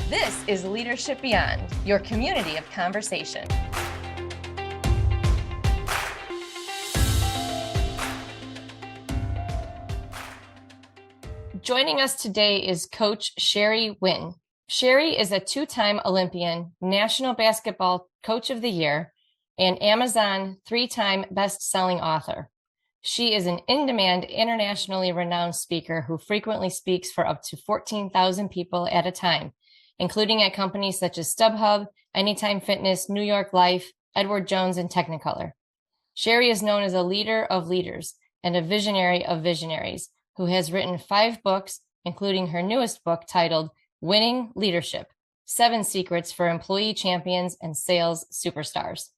This is Leadership Beyond, your community of conversation. Joining us today is Coach Sherry Winn. Sherry is a two-time Olympian, National Basketball Coach of the Year, and Amazon three-time best-selling author. She is an in-demand, internationally renowned speaker who frequently speaks for up to 14,000 people at a time, including at companies such as StubHub, Anytime Fitness, New York Life, Edward Jones, and Technicolor. Sherry is known as a leader of leaders and a visionary of visionaries, who has written 5 books, including her newest book titled Winning Leadership: 7 Secrets for Employee Champions and Sales Superstars.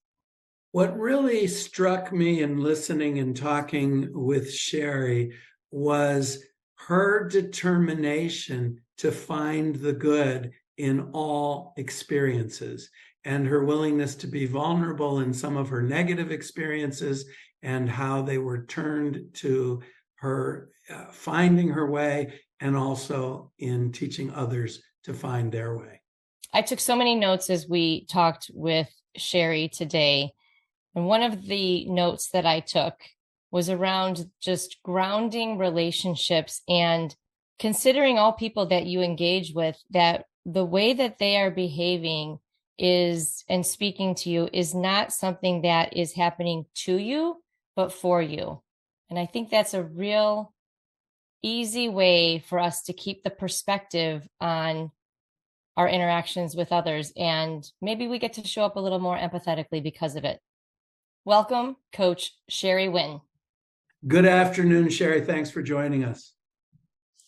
What really struck me in listening and talking with Sherry was her determination to find the good in all experiences, and her willingness to be vulnerable in some of her negative experiences and how they were turned to her finding her way, and also in teaching others to find their way. I took so many notes as we talked with Sherry today. And one of the notes that I took was around just grounding relationships and considering all people that you engage with, that the way that they are behaving is and speaking to you is not something that is happening to you, but for you. And I think that's a real easy way for us to keep the perspective on our interactions with others. And maybe we get to show up a little more empathetically because of it. Welcome, Coach Sherry Winn. Good afternoon, Sherry. Thanks for joining us.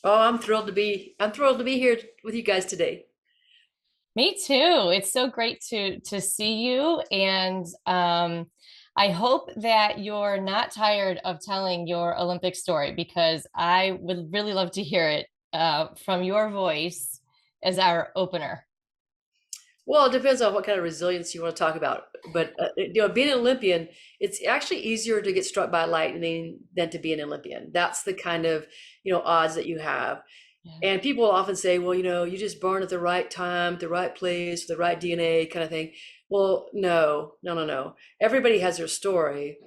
Oh, I'm thrilled to be here with you guys today. Me too. It's so great to see you. And I hope that you're not tired of telling your Olympic story, because I would really love to hear it from your voice as our opener. Well, it depends on what kind of resilience you want to talk about. But being an Olympian, it's actually easier to get struck by lightning than to be an Olympian. That's the kind of odds that you have. Yeah. And people often say, well, you just born at the right time, the right place, the right DNA kind of thing. Well, no. Everybody has their story.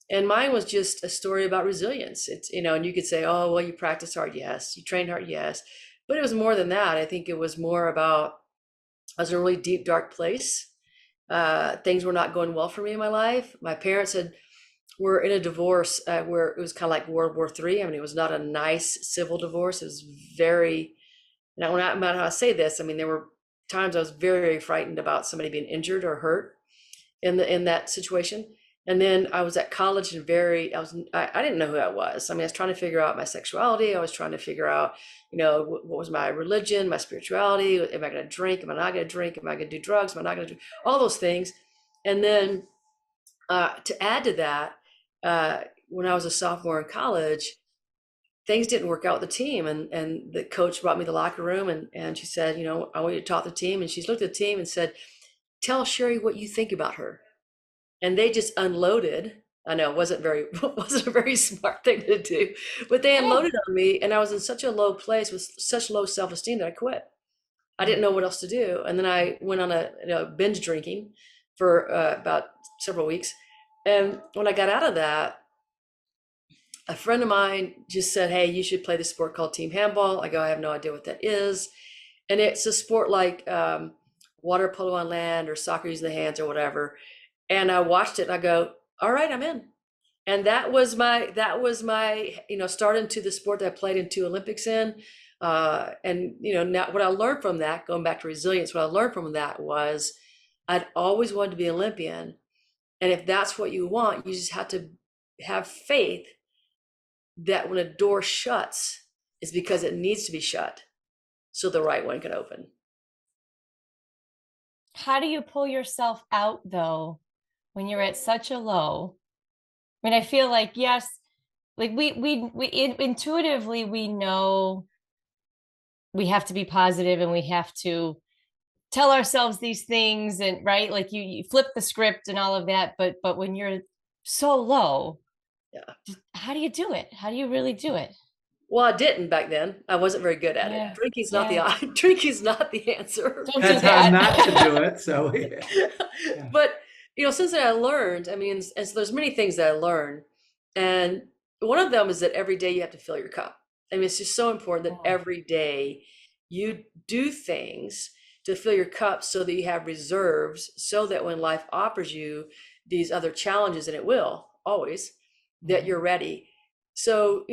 And mine was just a story about resilience. It's, and you could say, oh, well, you practiced hard. Yes. You trained hard. Yes. But it was more than that. I think it was more about, I was in a really deep, dark place. Things were not going well for me in my life. My parents were in a divorce where it was kind of like World War III. I mean, it was not a nice civil divorce. It was very, no matter how I say this, I mean, there were times I was very, very frightened about somebody being injured or hurt in that situation. And then I was at college and I didn't know who I was. I mean, I was trying to figure out my sexuality. I was trying to figure out, what was my religion, my spirituality. Am I going to drink? Am I not going to drink? Am I going to do drugs? Am I not going to do all those things? And then to add to that, when I was a sophomore in college, things didn't work out with the team. And the coach brought me to the locker room and she said, I want you to talk to the team. And she looked at the team and said, tell Sherry what you think about her. And they just unloaded. I know it wasn't a very smart thing to do, but they unloaded on me, and I was in such a low place with such low self-esteem that I quit. I didn't know what else to do. And then I went on a binge drinking for about several weeks. And when I got out of that, a friend of mine just said, hey, you should play this sport called team handball. I go, I have no idea what that is. And it's a sport like water polo on land or soccer using the hands or whatever. And I watched it and I go, all right, I'm in. And that was my, start into the sport that I played in 2 Olympics in. And, now what I learned from that, going back to resilience, what I learned from that was I'd always wanted to be an Olympian. And if that's what you want, you just have to have faith that when a door shuts, it's because it needs to be shut so the right one can open. How do you pull yourself out, though, when you're at such a low? I mean, I feel like, yes, like we intuitively, we know we have to be positive and we have to tell ourselves these things, and right, like you flip the script and all of that. But when you're so low, yeah, how do you do it? How do you really do it? Well, I didn't back then. I wasn't very good at it. Yeah. Drinking's not Yeah. drinking's not the answer. Don't do That's how not to that. do it. So yeah. But since then I learned, I mean, and so there's many things that I learned. And one of them is that every day you have to fill your cup. I mean, it's just so important that Oh, every day you do things to fill your cup so that you have reserves, so that when life offers you these other challenges, and it will always, that mhm. you're ready. So,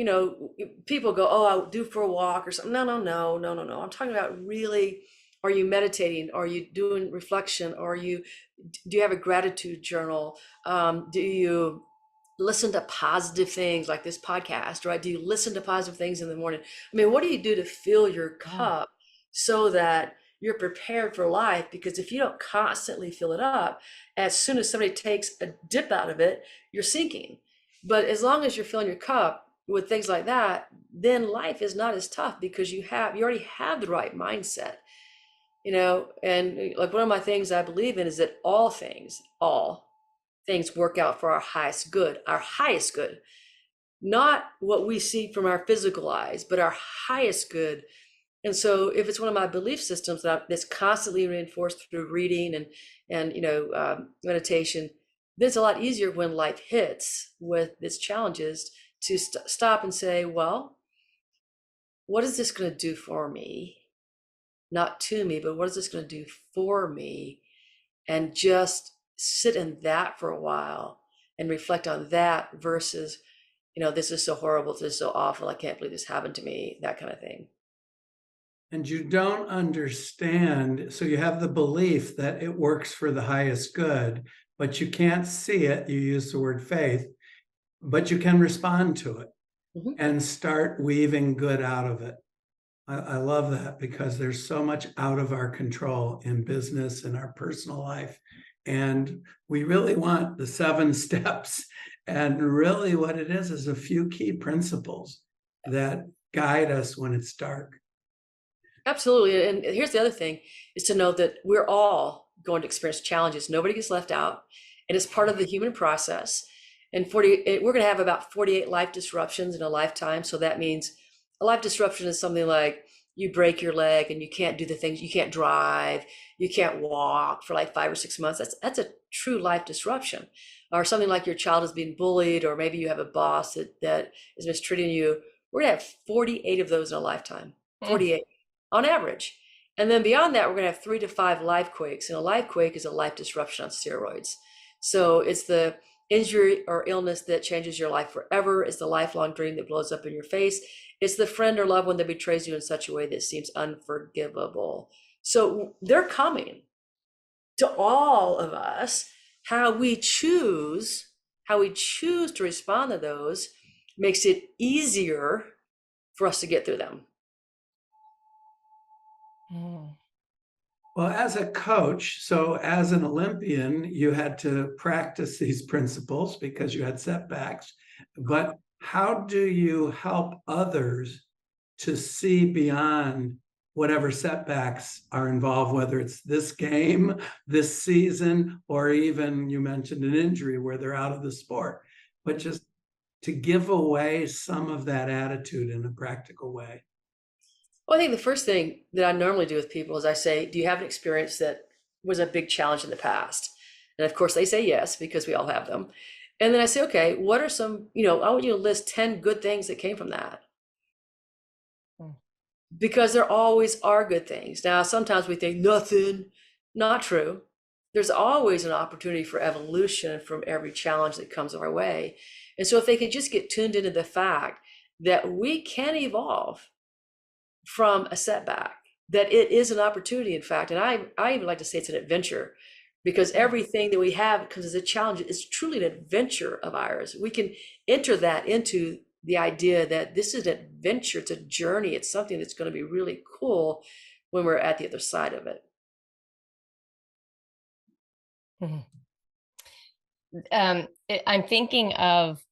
people go, oh, I'll do for a walk or something. No, no, no, no, no, no. I'm talking about really, are you meditating? Are you doing reflection? Do you have a gratitude journal? Do you listen to positive things like this podcast, right? Do you listen to positive things in the morning? I mean, what do you do to fill your Yeah. cup so that you're prepared for life? Because if you don't constantly fill it up, as soon as somebody takes a dip out of it, you're sinking. But as long as you're filling your cup with things like that, then life is not as tough because you already have the right mindset. And like one of my things I believe in is that all things work out for our highest good, not what we see from our physical eyes, but our highest good. And so if it's one of my belief systems that's constantly reinforced through reading and meditation, then it's a lot easier when life hits with its challenges to stop and say, well, what is this going to do for me? Not to me, but what is this going to do for me? And just sit in that for a while and reflect on that versus, this is so horrible, this is so awful, I can't believe this happened to me, that kind of thing. And you don't understand. So you have the belief that it works for the highest good, but you can't see it. You use the word faith, but you can respond to it Mhm. and start weaving good out of it. I love that because there's so much out of our control in business and our personal life. And we really want the 7 steps. And really, what it is a few key principles that guide us when it's dark. Absolutely. And here's the other thing is to know that we're all going to experience challenges. Nobody gets left out. And it's part of the human process. And we're going to have about 48 life disruptions in a lifetime. So that means a life disruption is something like you break your leg and you can't do the things, you can't drive, you can't walk for like 5 or 6 months. That's a true life disruption. Or something like your child is being bullied, or maybe you have a boss that is mistreating you. We're going to have 48 of those in a lifetime. Mm. 48 on average. And then beyond that, we're going to have 3 to 5 life quakes. And a life quake is a life disruption on steroids. So it's the injury or illness that changes your life forever. It's the lifelong dream that blows up in your face. It's the friend or loved one that betrays you in such a way that seems unforgivable. So they're coming to all of us. How we choose to respond to those makes it easier for us to get through them. Mm. Well, as a coach, so as an Olympian, you had to practice these principles because you had setbacks. But how do you help others to see beyond whatever setbacks are involved, whether it's this game, this season, or even you mentioned an injury where they're out of the sport, but just to give away some of that attitude in a practical way? Well, I think the first thing that I normally do with people is I say, do you have an experience that was a big challenge in the past? And of course, they say yes, because we all have them. And then I say, okay, what are some, I want you to list 10 good things that came from that. Mm. Because there always are good things. Now, sometimes we think nothing, not true. There's always an opportunity for evolution from every challenge that comes our way. And so if they could just get tuned into the fact that we can evolve from a setback, that it is an opportunity, in fact. And I even like to say it's an adventure, because everything that we have comes as a challenge. It's truly an adventure of ours. We can enter that into the idea that this is an adventure, it's a journey, it's something that's going to be really cool when we're at the other side of it. Mhm. I'm thinking of,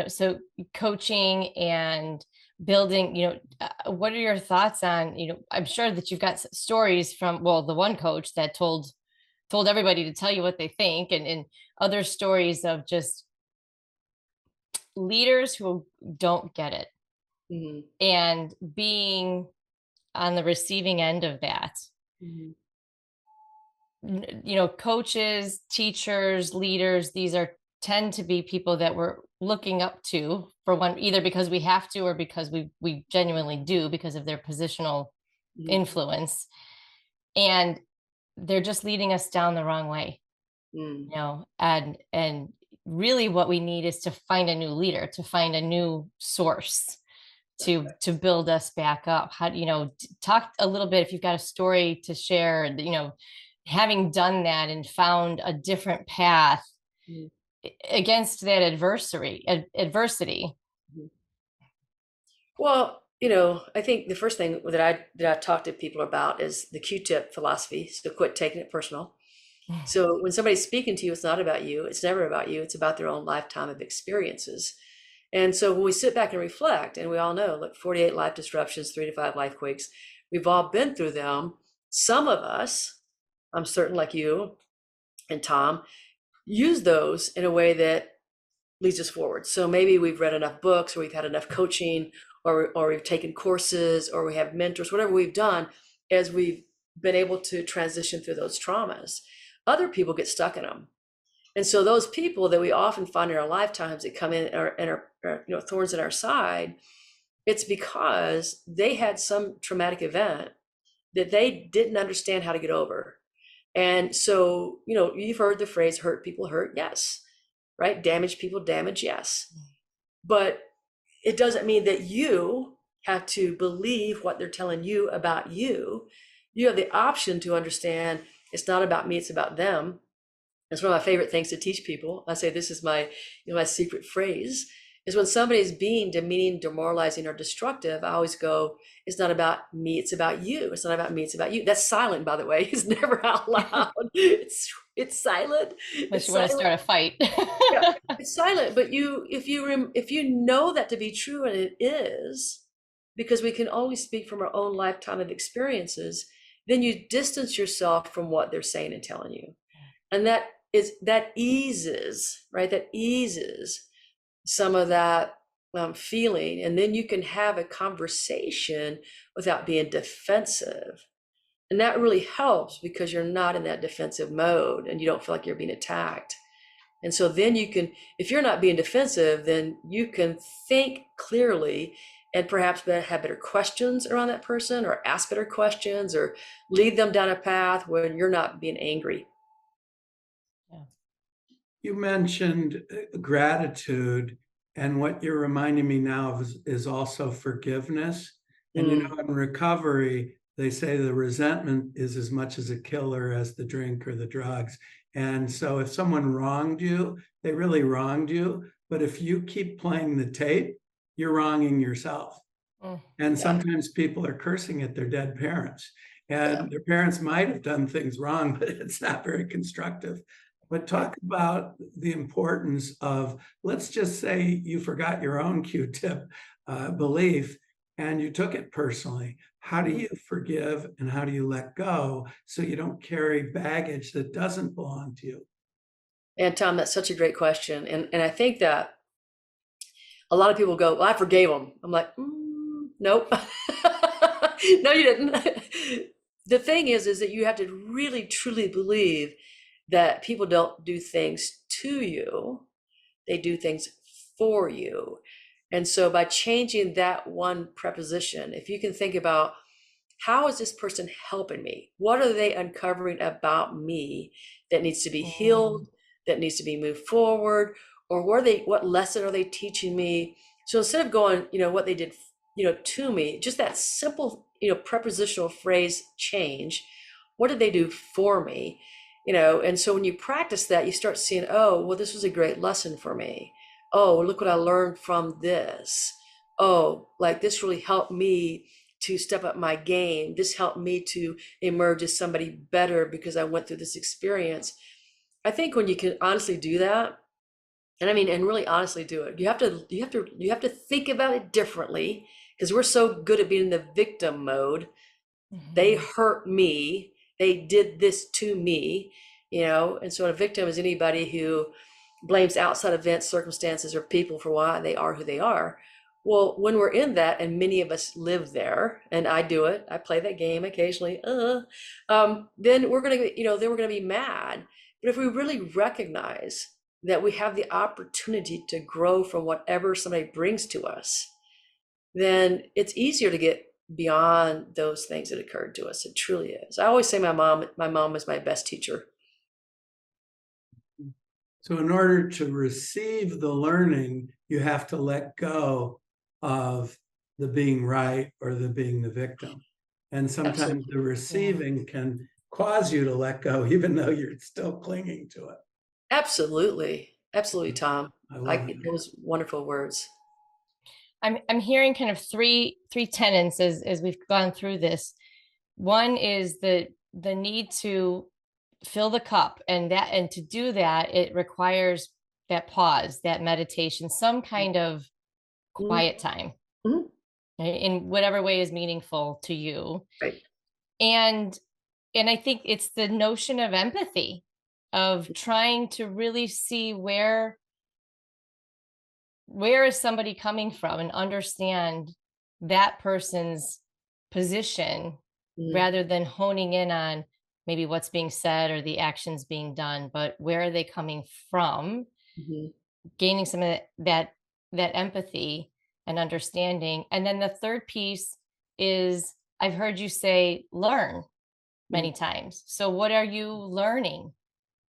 so coaching and building, what are your thoughts on, I'm sure that you've got stories from, well, the one coach that told everybody to tell you what they think, and other stories of just leaders who don't get it. Mhm. and being on the receiving end of that. Mhm. Coaches, teachers, leaders, these are tend to be people that we're looking up to, for one, either because we have to or because we genuinely do, because of their positional Mhm. influence, and they're just leading us down the wrong way. Mm. And really what we need is to find a new leader, to find a new source to build us back up. How talk a little bit, if you've got a story to share, having done that and found a different path Mhm. against that adversity. Mhm. Well, I think the first thing that I talk to people about is the Q-tip philosophy. So quit taking it personal. So when somebody's speaking to you, it's not about you. It's never about you. It's about their own lifetime of experiences. And so when we sit back and reflect, and we all know, look, 48 life disruptions, 3 to 5 life quakes, we've all been through them. Some of us, I'm certain, like you and Tom, use those in a way that leads us forward. So maybe we've read enough books, or we've had enough coaching, or we've taken courses, or we have mentors, whatever we've done, as we've been able to transition through those traumas. Other people get stuck in them. And so those people that we often find in our lifetimes that come in and are thorns in our side, it's because they had some traumatic event that they didn't understand how to get over. And so, you've heard the phrase, hurt people hurt, yes, right? Damage people damage, yes. But it doesn't mean that you have to believe what they're telling you about you. You have the option to understand it's not about me, it's about them. It's one of my favorite things to teach people. I say this is my secret phrase, is when somebody's being demeaning, demoralizing, or destructive, I always go, it's not about me, it's about you. It's not about me, it's about you. That's silent, by the way. It's never out loud. It's silent. Unless It's you want to silent. start a fight. Yeah, it's silent. But if you know that to be true, and it is, because we can only speak from our own lifetime of experiences, then you distance yourself from what they're saying and telling you. And that eases, right? That eases some of that feeling, and then you can have a conversation without being defensive. And that really helps because you're not in that defensive mode and you don't feel like you're being attacked. And so then you can, if you're not being defensive, then you can think clearly and perhaps have better questions around that person, or ask better questions, or lead them down a path when you're not being angry. Yeah. You mentioned gratitude, and what you're reminding me now of is also forgiveness. And Mm. in recovery, they say the resentment is as much as a killer as the drink or the drugs. And so if someone wronged you, they really wronged you. But if you keep playing the tape, you're wronging yourself. And Yeah, sometimes people are cursing at their dead parents, yeah. and their parents might have done things wrong, but it's not very constructive. But Right. talk about the importance of, let's just say you forgot your own Q-tip belief and you took it personally. How do Mhm. you forgive and how do you let go so you don't carry baggage that doesn't belong to you? And Tom, that's such a great question. And I think that a lot of people go, well, I forgave him. I'm like, nope. No, you didn't. The thing is that you have to really, truly believe that people don't do things to you. They do things for you. And so by changing that one preposition, if you can think about, how is this person helping me? What are they uncovering about me that needs to be Mm. healed, that needs to be moved forward? Or what lesson are they teaching me? So instead of going, what they did, to me, just that simple, prepositional phrase change, what did they do for me? And so when you practice that, you start seeing, oh, well, this was a great lesson for me. Oh, look what I learned from this. Oh, like this really helped me to step up my game. This helped me to emerge as somebody better because I went through this experience. I think when you can honestly do that, and really honestly do it, you have to think about it differently, because we're so good at being in the victim mode. They Mhm. hurt me. They did this to me, and so a victim is anybody who blames outside events, circumstances, or people for why they are who they are. Well, when we're in that, and many of us live there, and I do it, I play that game occasionally, then we're gonna, then we're gonna be mad. But if we really recognize that we have the opportunity to grow from whatever somebody brings to us, then it's easier to get beyond those things that occurred to us. It truly is. I always say my mom is my best teacher. So in order to receive the learning, you have to let go of the being right or the being the victim. And sometimes Absolutely. the receiving can cause you to let go, even though you're still clinging to it. Absolutely. Absolutely, Tom. I love it. Those wonderful words. I'm hearing kind of three tenets as we've gone through this. One is the need to fill the cup, and to do that, it requires that pause, that meditation, some kind of Mhm. quiet time, Mhm. right, in whatever way is meaningful to you. Right. And I think it's the notion of empathy, of trying to really see where is somebody coming from and understand that person's position, Mhm. rather than honing in on maybe what's being said or the actions being done, but where are they coming from, Mhm. gaining some of that empathy and understanding. And then the third piece is, I've heard you say learn Mhm. many times. So what are you learning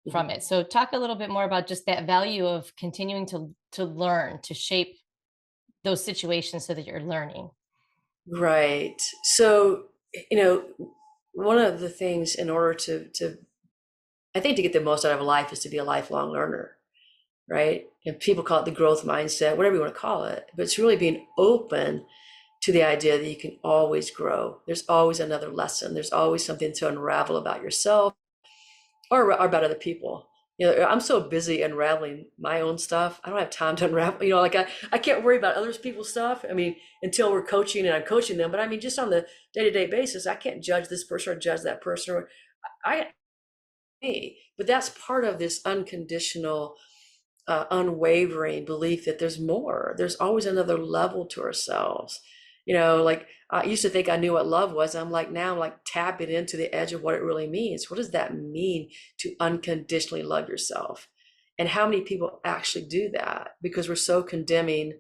Mhm. from it? So talk a little bit more about just that value of continuing to learn, to shape those situations so that you're learning. Right. So, you know, one of the things in order to I think to get the most out of life is to be a lifelong learner, right? And people call it the growth mindset, whatever you want to call it, but it's really being open to the idea that you can always grow. There's always another lesson. There's always something to unravel about yourself or about other people. I'm so busy unraveling my own stuff. I don't have time to unravel, like I can't worry about other people's stuff. I mean, until we're coaching and I'm coaching them, but I mean, just on the day-to-day basis, I can't judge this person or judge that person or I, me, but that's part of this unconditional, unwavering belief that there's more. There's always another level to ourselves. Like I used to think I knew what love was. Now I'm like tapping into the edge of what it really means. What does that mean to unconditionally love yourself? And how many people actually do that? Because we're so condemning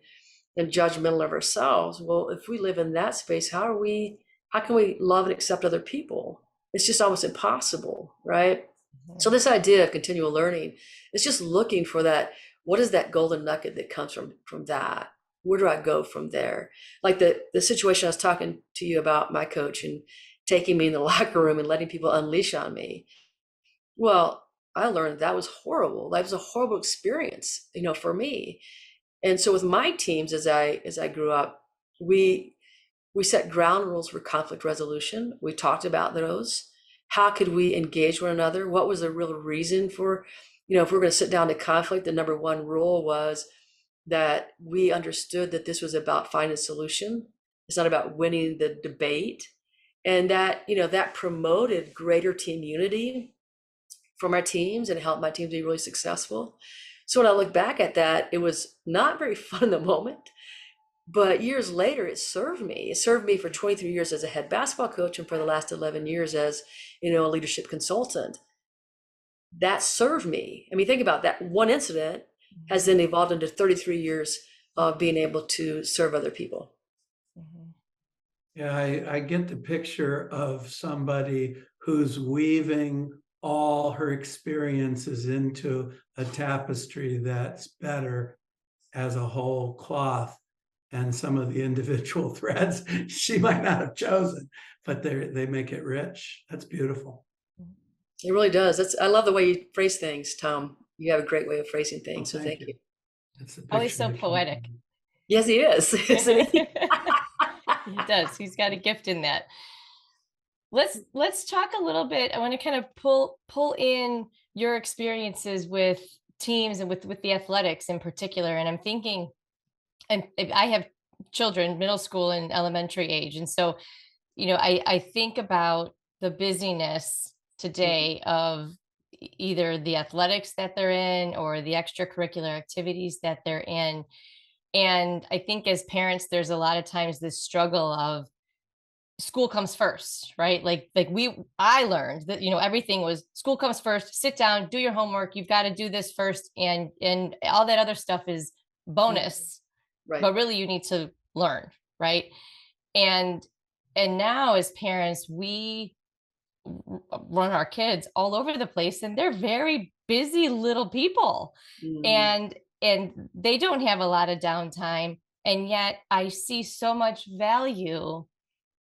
and judgmental of ourselves. Well, if we live in that space, how can we love and accept other people? It's just almost impossible, right? So Mhm. this idea of continual learning is just looking for that. What is that golden nugget that comes from that? Where do I go from there? Like the situation I was talking to you about, my coach and taking me in the locker room and letting people unleash on me. Well, I learned that was horrible. That was a horrible experience, for me. And so with my teams, as I grew up, we we set ground rules for conflict resolution. We talked about those. How could we engage one another? What was the real reason for, if we're going to sit down to conflict, the number one rule was that we understood that this was about finding a solution. It's not about winning the debate. And that promoted greater team unity from our teams and helped my teams be really successful. So when I look back at that, it was not very fun in the moment, but years later, it served me. It served me for 23 years as a head basketball coach and for the last 11 years as, a leadership consultant. That served me. I mean, think about that. One incident has then evolved into 33 years of being able to serve other people. Mhm. Yeah, I get the picture of somebody who's weaving all her experiences into a tapestry that's better as a whole cloth. And some of the individual threads she might not have chosen, but they make it rich. That's beautiful. It really does. I love the way you phrase things, Tom. You have a great way of phrasing Well, things. So thank thank you. you. That's the Oh, he's picture so I came up poetic. with. Yes, he is, isn't he? He does. He's got a gift in that. Let's talk a little bit. I want to kind of pull in your experiences with teams and with the athletics in particular. And I'm thinking, and I have children, middle school and elementary age, and so I think about the busyness today of either the athletics that they're in or the extracurricular activities that they're in. And I think as parents, there's a lot of times this struggle of school comes first, right? I learned that, everything was school comes first, sit down, do your homework. You've got to do this first. And all that other stuff is bonus, Right. but really you need to learn. Right. And, and now as parents, we run our kids all over the place, and they're very busy little people. Mhm. And they don't have a lot of downtime, and yet I see so much value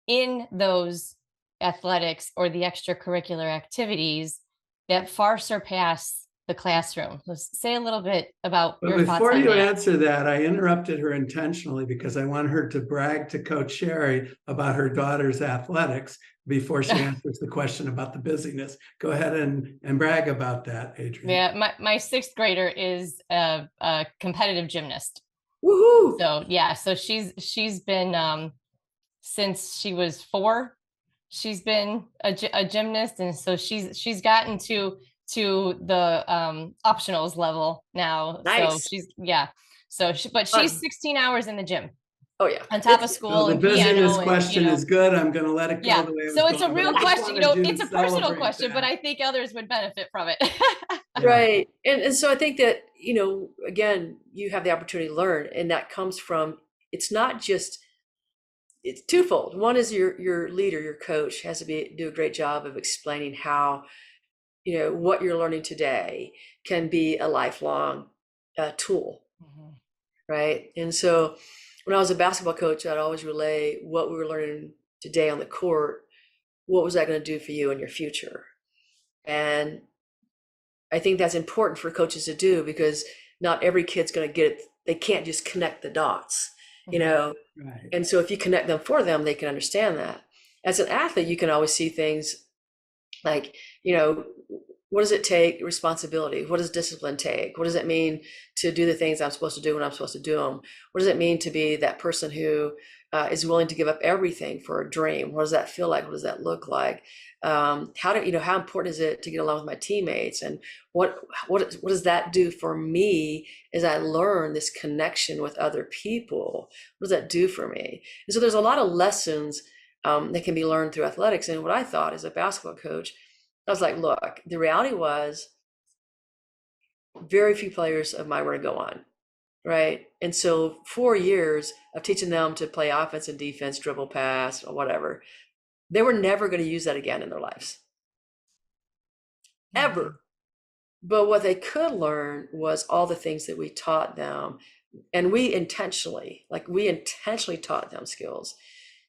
in those athletics or the extracurricular activities that far surpass the classroom. Let's say a little bit about But your thoughts before on you that. answer that, I interrupted her intentionally because I want her to brag to Coach Sherry about her daughter's athletics before she answers the question about the busyness. Go ahead and brag about that, Adrian. Yeah, my sixth grader is a competitive gymnast. Woohoo! So yeah, so she's been since she was 4. She's been a gymnast, and so she's gotten to the optionals level now. So Nice. but she's Fun. 16 hours in the gym Oh yeah. on top of It's So school the and busyness piano, and question is good. I'm going to let it go yeah. the way it was So it's a going, but I real just question. wanted you to It's a personal celebrate question, but that. I think others would benefit from it. Yeah. right. And so I think that, again, you have the opportunity to learn, and that comes from, it's not just, it's twofold. One is your leader, your coach has to do a great job of explaining how, what you're learning today can be a lifelong tool, Mhm. right? And so when I was a basketball coach, I'd always relay what we were learning today on the court. What was that going to do for you in your future? And I think that's important for coaches to do, because not every kid's going to get it. They can't just connect the dots, you Mhm. know? Right. And so if you connect them for them, they can understand that. As an athlete, you can always see things like, what does it take? Responsibility. What does discipline take? What does it mean to do the things I'm supposed to do when I'm supposed to do them? What does it mean to be that person who is willing to give up everything for a dream? What does that feel like? What does that look like? How important is it to get along with my teammates? And what does that do for me as I learn this connection with other people? What does that do for me? And so there's a lot of lessons that can be learned through athletics. And what I thought as a basketball coach, I was like, look, the reality was very few players of mine were going to go on, right? And so 4 years of teaching them to play offense and defense, dribble, pass, or whatever, they were never going to use that again in their lives, Mhm. ever. But what they could learn was all the things that we taught them. And we intentionally taught them skills,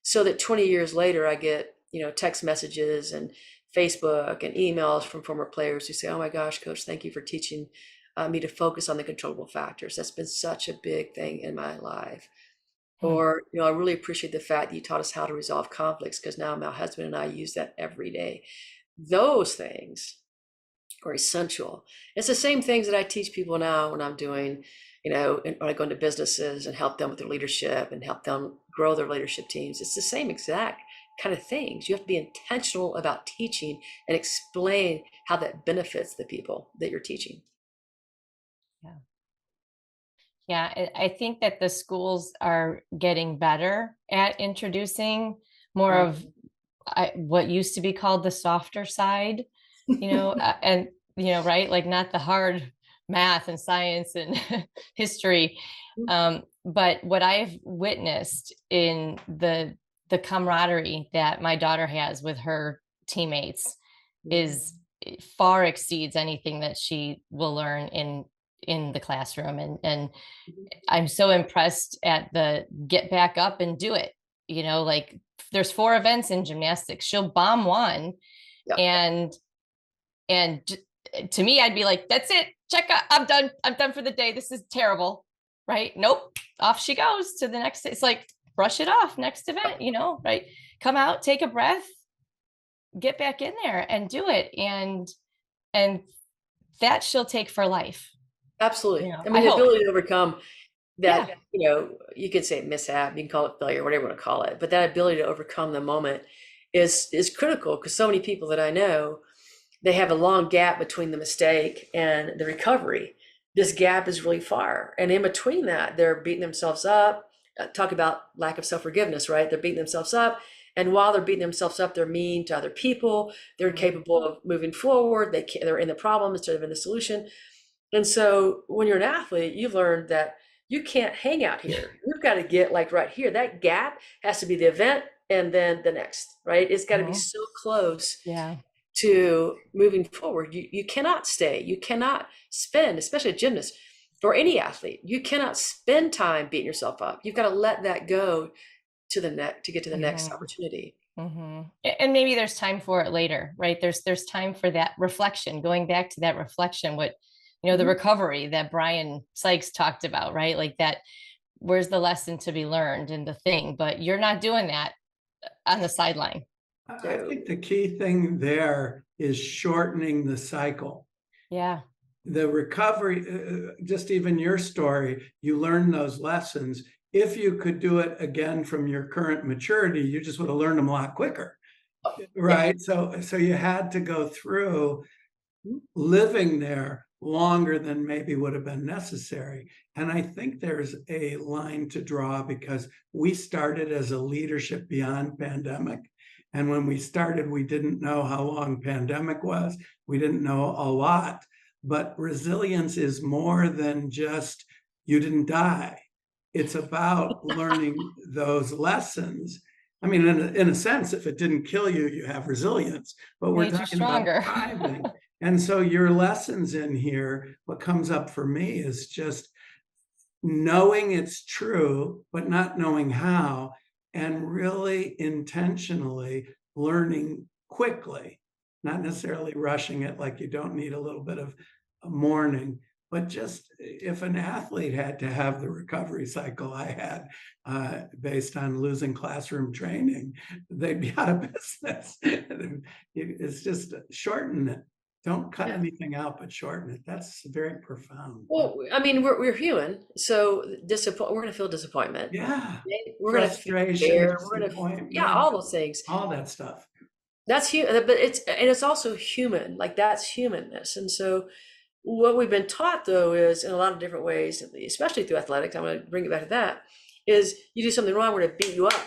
so that 20 years later, I get, text messages and Facebook and emails from former players who say, oh my gosh, coach, thank you for teaching me to focus on the controllable factors. That's been such a big thing in my life. Hmm. Or, I really appreciate the fact that you taught us how to resolve conflicts, because now my husband and I use that every day. Those things are essential. It's the same things that I teach people now when I'm doing, when I go into businesses and help them with their leadership and help them grow their leadership teams. It's the same exact kind of things. You have to be intentional about teaching and explain how that benefits the people that you're teaching. Yeah. Yeah, I think that the schools are getting better at introducing more of what used to be called the softer side, and right, like not the hard math and science and history. But what I've witnessed in the camaraderie that my daughter has with her teammates is far exceeds anything that she will learn in the classroom. And I'm so impressed at the get back up and do it. Like there's 4 events in gymnastics. She'll bomb one, Yeah. and to me, I'd be like, that's it. Check out. I'm done. I'm done for the day. This is terrible. Right? Nope. Off she goes to the next. It's like brush it off. Next event, right? Come out, take a breath, get back in there and do it. And that she'll take for life. Absolutely. I I mean, the hope. ability to overcome Yeah. that, you could say mishap, you can call it failure, whatever you want to call it, but that ability to overcome the moment is critical, because so many people that I know, they have a long gap between the mistake and the recovery, this gap is really far. And in between that, they're beating themselves up. Talk about lack of self-forgiveness, right? They're beating themselves up. And while they're beating themselves up, they're mean to other people. They're capable of moving forward. They're in the problem instead of in the solution. And so when you're an athlete, you've learned that you can't hang out here. You've got to get like right here. That gap has to be the event and then the next, right? It's got to be so close to moving forward. You cannot stay. You cannot spend, especially a gymnast or any athlete, you cannot spend time beating yourself up. You've got to let that go to the next, to get to the next opportunity. And maybe there's time for it later, right? There's time for that reflection, going back to that reflection, what, the recovery that Brian Sykes talked about, right? Like that, where's the lesson to be learned and the thing, but you're not doing that on the sideline. I think the key thing there is shortening the cycle. Yeah. The recovery, just even your story, you learn those lessons. If you could do it again from your current maturity, you just would have learned them a lot quicker, right? Yeah. So you had to go through living there longer than maybe would have been necessary. And I think there's a line to draw because we started as a leadership beyond pandemic. And when we started, we didn't know how long pandemic was. We didn't know a lot. But resilience is more than just you didn't die. It's about learning those lessons. I mean, in a sense, if it didn't kill you, you have resilience. But we're talking about thriving. And so your lessons in here, what comes up for me is just knowing it's true, but not knowing how, and really intentionally learning quickly. Not necessarily rushing it, like you don't need a little bit of mourning, but just if an athlete had to have the recovery cycle I had based on losing classroom training, they'd be out of business. It's just shorten it. Don't cut anything out, but shorten it. That's very profound. Well, I mean, we're human, so we're going to feel disappointment. Yeah, we're going to feel fear. We're going to all those things, all that stuff. That's human, but it's also human. Like that's humanness. And so what we've been taught though is in a lot of different ways, especially through athletics, I'm going to bring it back to that, is you do something wrong, we're going to beat you up.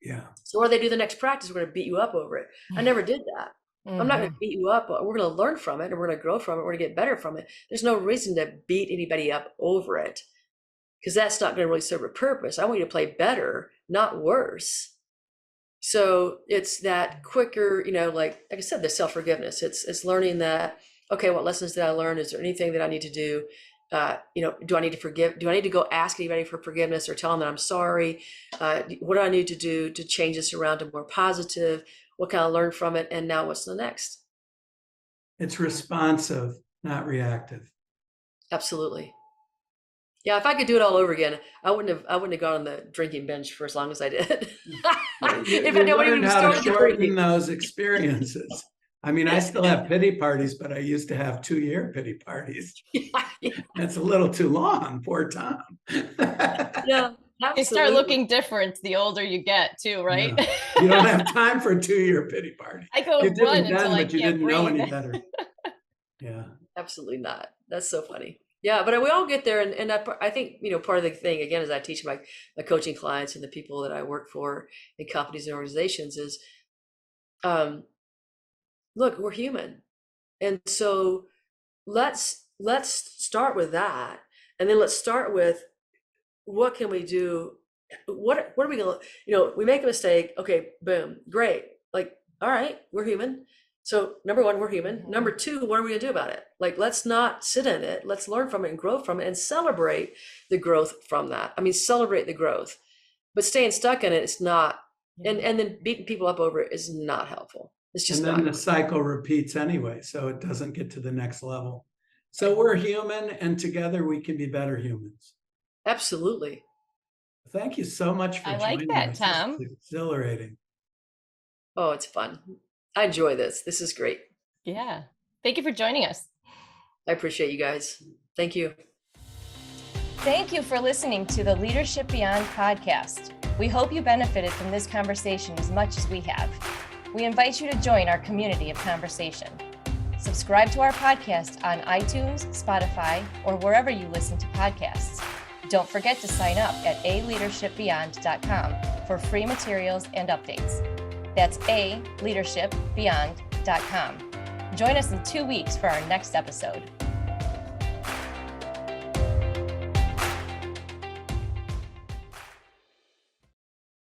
Yeah. So what they do the next practice, we're going to beat you up over it. I never did that. I'm not going to beat you up, but we're going to learn from it and we're going to grow from it. We're going to get better from it. There's no reason to beat anybody up over it because that's not going to really serve a purpose. I want you to play better, not worse. So it's that quicker, like I said, the self-forgiveness. It's learning that, okay, what lessons did I learn? Is there anything that I need to do? Do I need to forgive? Do I need to go ask anybody for forgiveness or tell them that I'm sorry? What do I need to do to change this around to more positive? What can I learn from it? And now what's the next? It's responsive, not reactive. Absolutely. Yeah, if I could do it all over again, I wouldn't have gone on the drinking bench for as long as I did. If I learned how to shorten those experiences. I mean, I still have pity parties, but I used to have 2-year pity parties. That's a little too long, poor Tom. Yeah, absolutely. They start looking different the older you get too, right? Yeah. You don't have time for a 2-year pity party. I go you run done, until I but you can't didn't breathe. know any better. Yeah. Absolutely not. That's so funny. Yeah, but we all get there, and I think part of the thing again is I teach my coaching clients and the people that I work for in companies and organizations is, look, we're human, and so let's start with that, and then let's start with what can we do? What are we gonna? We make a mistake. Okay, boom, great. Like, all right, we're human. So number one, we're human. Number two, what are we gonna do about it? Like, let's not sit in it. Let's learn from it and grow from it and celebrate the growth from that. I mean, celebrate the growth, but staying stuck in it, it's not, and then beating people up over it is not helpful. It's just and then the cycle repeats anyway, so it doesn't get to the next level. So we're human, and together we can be better humans. Absolutely. Thank you so much for joining that, us. Tom. It's exhilarating. Oh, it's fun. I enjoy this. This is great. Yeah. Thank you for joining us. I appreciate you guys. Thank you. Thank you for listening to the Leadership Beyond podcast. We hope you benefited from this conversation as much as we have. We invite you to join our community of conversation. Subscribe to our podcast on iTunes, Spotify, or wherever you listen to podcasts. Don't forget to sign up at aleadershipbeyond.com for free materials and updates. That's aleadershipbeyond.com. Join us in 2 weeks for our next episode.